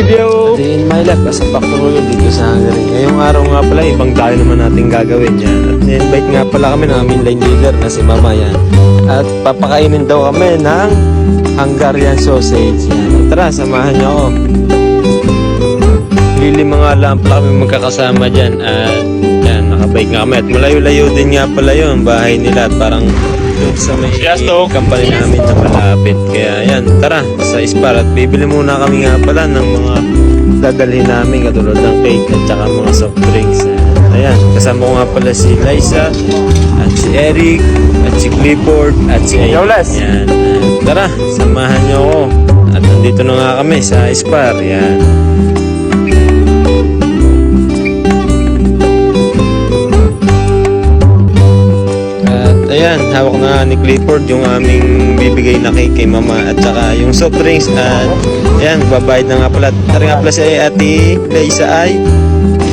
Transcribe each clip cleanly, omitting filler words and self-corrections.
video. In my life, as a factory dito sa Hungary. Ngayong araw nga pala, ibang dayo naman natin gagawin yan. At invite nga pala kami ng aming line leader na si Mama yan. At papakainin daw kami ng Hungarian sausage. Yan. Tara, samahan niyo ako. Lilima nga lang pala kami magkakasama dyan. At yan, nakabike nga kami. At malayo-layo din nga pala yun, bahay nila. At parang doon sa may company namin na malapit. Kaya yan, tara sa Spar. At bibili muna kami nga pala ng mga dadalhin namin katulad ng cake at saka mga soft drinks. Ayan, kasama ko nga pala si Liza at si Eric at si Clifford at si Ayan. Yan, tara, samahan niyo ako. At nandito na nga kami sa Spar. Yan. Ayan, hawak na ni Clifford yung aming bibigay na cake kay Mama at saka yung soft drinks at ayan, babayad na nga pala. Tara nga pala si Ate Liza ay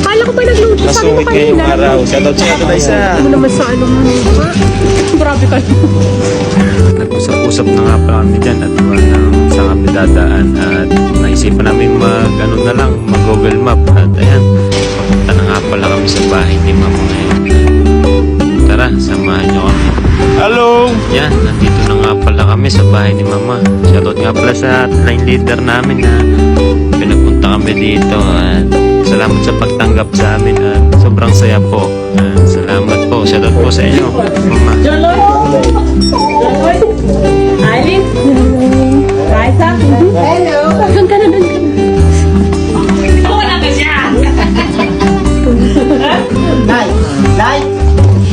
kala ko ba nagluto sa masungit ngayong araw. Shoutout sa Ate Liza. Ano naman sa ano mo? Grabe ka. Nag-usap-usap na nga pala kami dyan at saan kami dadaan at naisipan namin mag-Google Map at ayan, papunta na nga pala kami sa bahay ni Mama ngayon. Tara, samahan nyo kami. Hello! Yan, nandito na nga pala kami sa bahay ni Mama. Shoutout nga pala sa line leader namin na pinapunta kami dito. At salamat sa pagtanggap sa amin at sobrang saya po. At salamat po. Shoutout po sa inyo, Mama. Alice? Liza? Hello? Doon ka na, doon ka na. Oo, wala ka siya.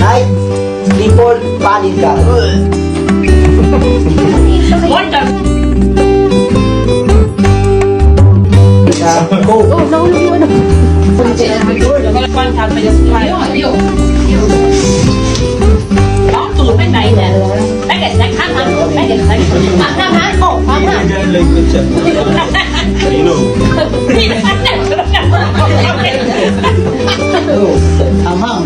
Nay, Clifford, panin ka. Wonder. Go. Oh, nahulog mo na. Amang.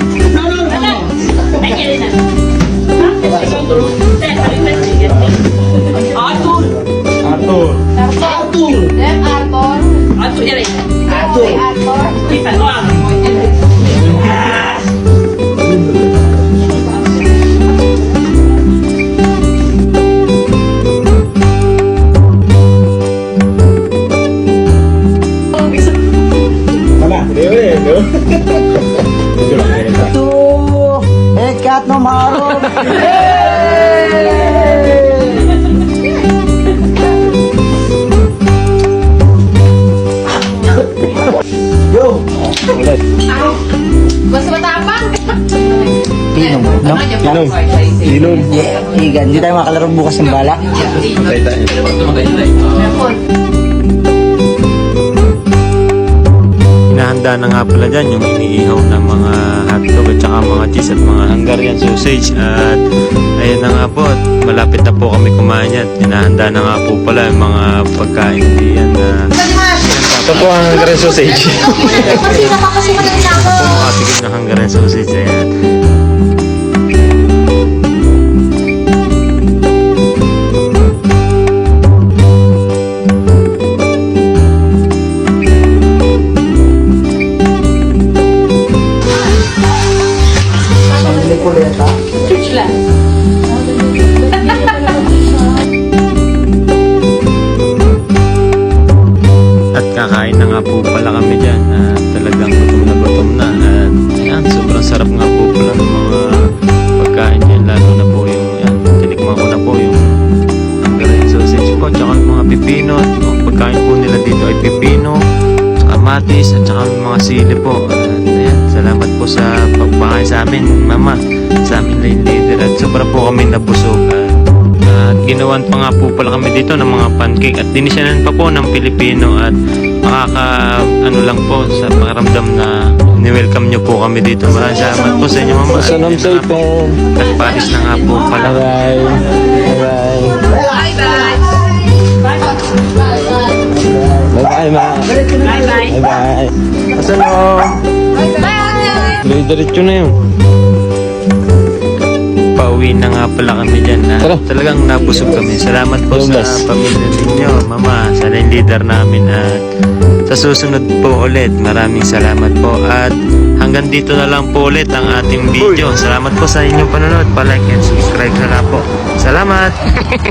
Tuh, hekat nomor. Yo, Basta matapang. Pinong, no? Inom. Higan, hindi tayo makalaro bukas ng bala. Patay tayo. Hinahanda na nga pala dyan yung iniihaw na mga hotdog at saka mga cheese at mga Hungarian sausage. At ayun na nga po, at malapit na po kami kumain yan. Hinahanda na nga po pala yung mga pagkain diyan na ito po ang Hungarian sausage. Ito po mga tigil na Hungarian sausage. Ayan. At kakain na nga po pala kami dyan. Talagang gutom na. At ayan, sobrang sarap nga po pala ng mga pagkain dyan. Lalo na po yung, yan, tinikman ko na po yung Hungarian sausage po. Tsaka yung mga pipino. Ang pagkain po nila dito ay pipino, kamatis, at saka yung mga sili po. At ayan, salamat po sa pagpakain sa amin, Mama, sa amin line leader. At sobra po kami nabusog. At ginawan pa nga po pala kami dito ng mga pancake at dinisyanan pa po ng Pilipino at ano lang po sa pakiramdam na ni-welcome nyo po kami dito. Maraming salamat po sa inyo, Mama. Sanam safe pen. At paris na nga po pala. Bye. Bye. Bye, Ma. Bye, bye. Asan o? Diretso na yun. Pauwi na nga pala kami dyan. Tara. Talagang nabusog kami. Salamat po Yung sa best. pamilya ninyo, Mama, sa line leader namin at sa susunod po ulit. Maraming salamat po at hanggang dito na lang po ulit ang ating video. Salamat po sa inyong panonood. Pa-like and subscribe na lang po. Salamat!